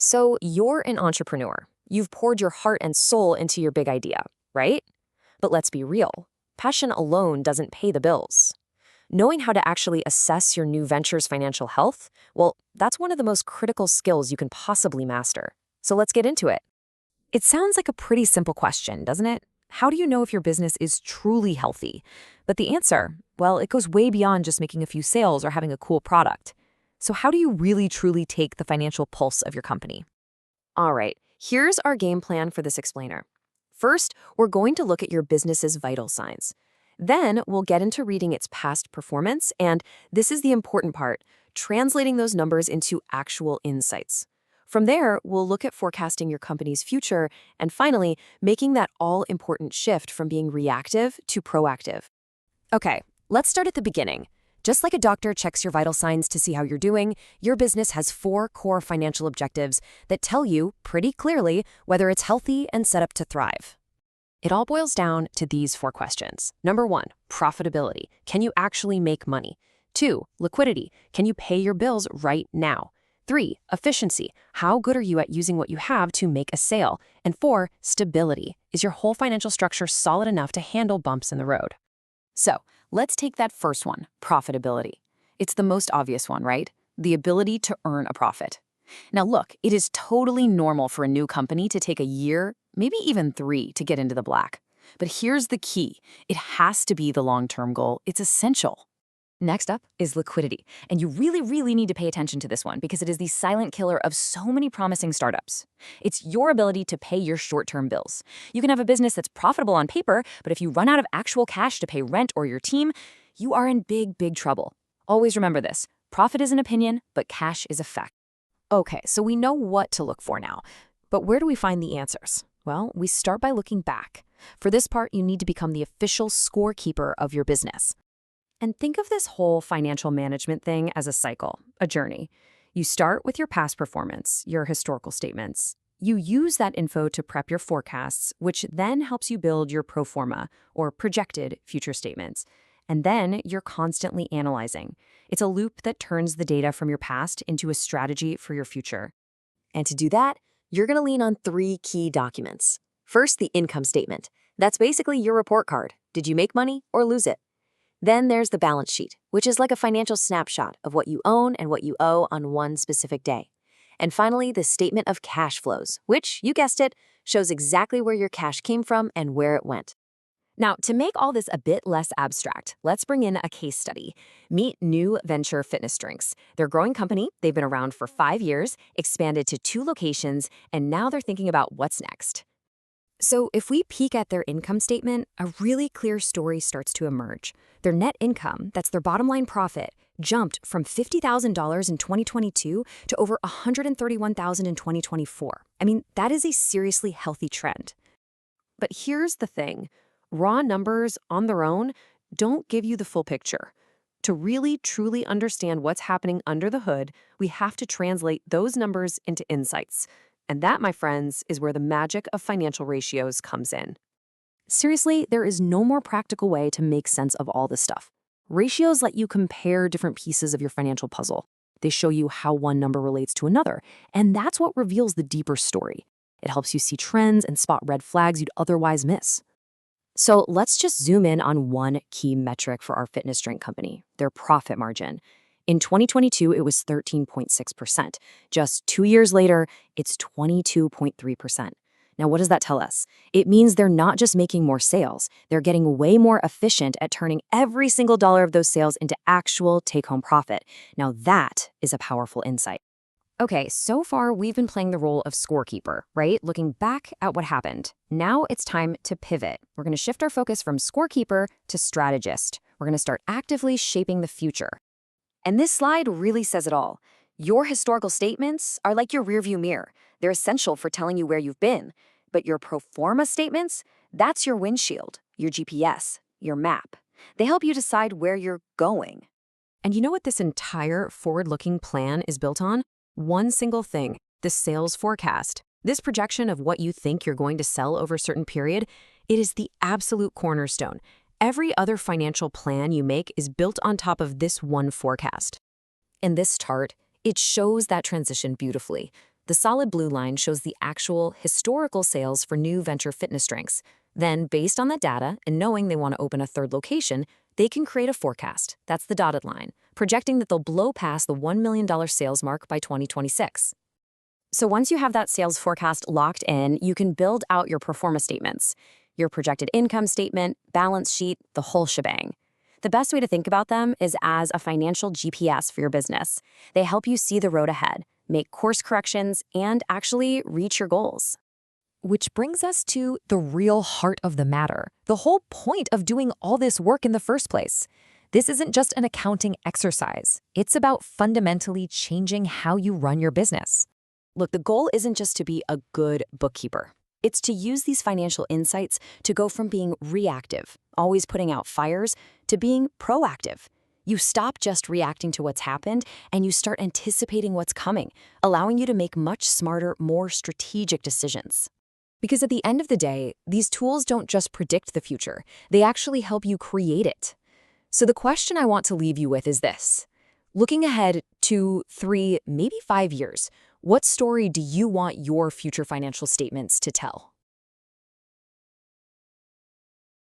So you're an entrepreneur. You've poured your heart and soul into your big idea, right? But let's be real. Passion alone doesn't pay the bills. Knowing how to actually assess your new venture's financial health, well, that's one of the most critical skills you can possibly master. So let's get into it. It sounds like a pretty simple question, doesn't it? How do you know if your business is truly healthy? But the answer, well, it goes way beyond just making a few sales or having a cool product. So how do you really truly take the financial pulse of your company? All right, here's our game plan for this explainer. First, we're going to look at your business's vital signs. Then we'll get into reading its past performance, and this is the important part, translating those numbers into actual insights. From there, we'll look at forecasting your company's future, and finally, making that all-important shift from being reactive to proactive. Okay, let's start at the beginning. Just like a doctor checks your vital signs to see how you're doing, your business has 4 core financial objectives that tell you pretty clearly whether it's healthy and set up to thrive. It all boils down to these 4 questions. Number 1, profitability. Can you actually make money? 2, liquidity. Can you pay your bills right now? 3, efficiency. How good are you at using what you have to make a sale? And 4, stability. Is your whole financial structure solid enough to handle bumps in the road? So, let's take that first one, profitability. It's the most obvious one, right? The ability to earn a profit. Now look, it is totally normal for a new company to take a year, maybe even 3, to get into the black. But here's the key. It has to be the long-term goal. It's essential. Next up is liquidity. And you really need to pay attention to this one because it is the silent killer of so many promising startups. It's your ability to pay your short-term bills. You can have a business that's profitable on paper, but if you run out of actual cash to pay rent or your team, you are in big trouble. Always remember this. Profit is an opinion, but cash is a fact. Okay, so we know what to look for now. But where do we find the answers? Well, we start by looking back. For this part, you need to become the official scorekeeper of your business. And think of this whole financial management thing as a cycle, a journey. You start with your past performance, your historical statements. You use that info to prep your forecasts, which then helps you build your pro forma, or projected future statements. And then you're constantly analyzing. It's a loop that turns the data from your past into a strategy for your future. And to do that, you're going to lean on 3 key documents. First, the income statement. That's basically your report card. Did you make money or lose it? Then there's the balance sheet, which is like a financial snapshot of what you own and what you owe on one specific day. And finally, the statement of cash flows, which, you guessed it, shows exactly where your cash came from and where it went. Now, to make all this a bit less abstract, let's bring in a case study. Meet New Venture Fitness Drinks. They're a growing company. They've been around for 5 years, expanded to 2 locations, and now they're thinking about what's next. So if we peek at their income statement, a really clear story starts to emerge. Their net income, that's their bottom line profit, jumped from $50,000 in 2022 to over $131,000 in 2024. I mean, that is a seriously healthy trend. But here's the thing. Raw numbers on their own don't give you the full picture. To really, truly understand what's happening under the hood, we have to translate those numbers into insights. And that, my friends, is where the magic of financial ratios comes in. Seriously, there is no more practical way to make sense of all this stuff. Ratios let you compare different pieces of your financial puzzle. They show you how one number relates to another, and that's what reveals the deeper story. It helps you see trends and spot red flags you'd otherwise miss. So let's just zoom in on one key metric for our fitness drink company, their profit margin. In 2022, it was 13.6%. Just 2 years later, it's 22.3%. Now, what does that tell us? It means they're not just making more sales. They're getting way more efficient at turning every single dollar of those sales into actual take-home profit. Now, that is a powerful insight. Okay, so far we've been playing the role of scorekeeper, right? Looking back at what happened. Now it's time to pivot. We're going to shift our focus from scorekeeper to strategist. We're going to start actively shaping the future. And this slide really says it all. Your historical statements are like your rearview mirror. They're essential for telling you where you've been. But your pro forma statements, that's your windshield, your GPS, your map. They help you decide where you're going. And you know what this entire forward-looking plan is built on? One single thing, the sales forecast. This projection of what you think you're going to sell over a certain period, it is the absolute cornerstone. Every other financial plan you make is built on top of this one forecast. In this chart, it shows that transition beautifully. The solid blue line shows the actual historical sales for new venture fitness drinks. Then, based on that data and knowing they want to open a third location, they can create a forecast. That's the dotted line, projecting that they'll blow past the $1 million sales mark by 2026. So once you have that sales forecast locked in, you can build out your pro forma statements, your projected income statement, balance sheet, the whole shebang. The best way to think about them is as a financial GPS for your business. They help you see the road ahead, make course corrections, and actually reach your goals. Which brings us to the real heart of the matter, the whole point of doing all this work in the first place. This isn't just an accounting exercise. It's about fundamentally changing how you run your business. Look, the goal isn't just to be a good bookkeeper. It's to use these financial insights to go from being reactive, always putting out fires, to being proactive. You stop just reacting to what's happened and you start anticipating what's coming, allowing you to make much smarter, more strategic decisions. Because at the end of the day, these tools don't just predict the future, they actually help you create it. So the question I want to leave you with is this. Looking ahead 2, 3, maybe 5 years, what story do you want your future financial statements to tell?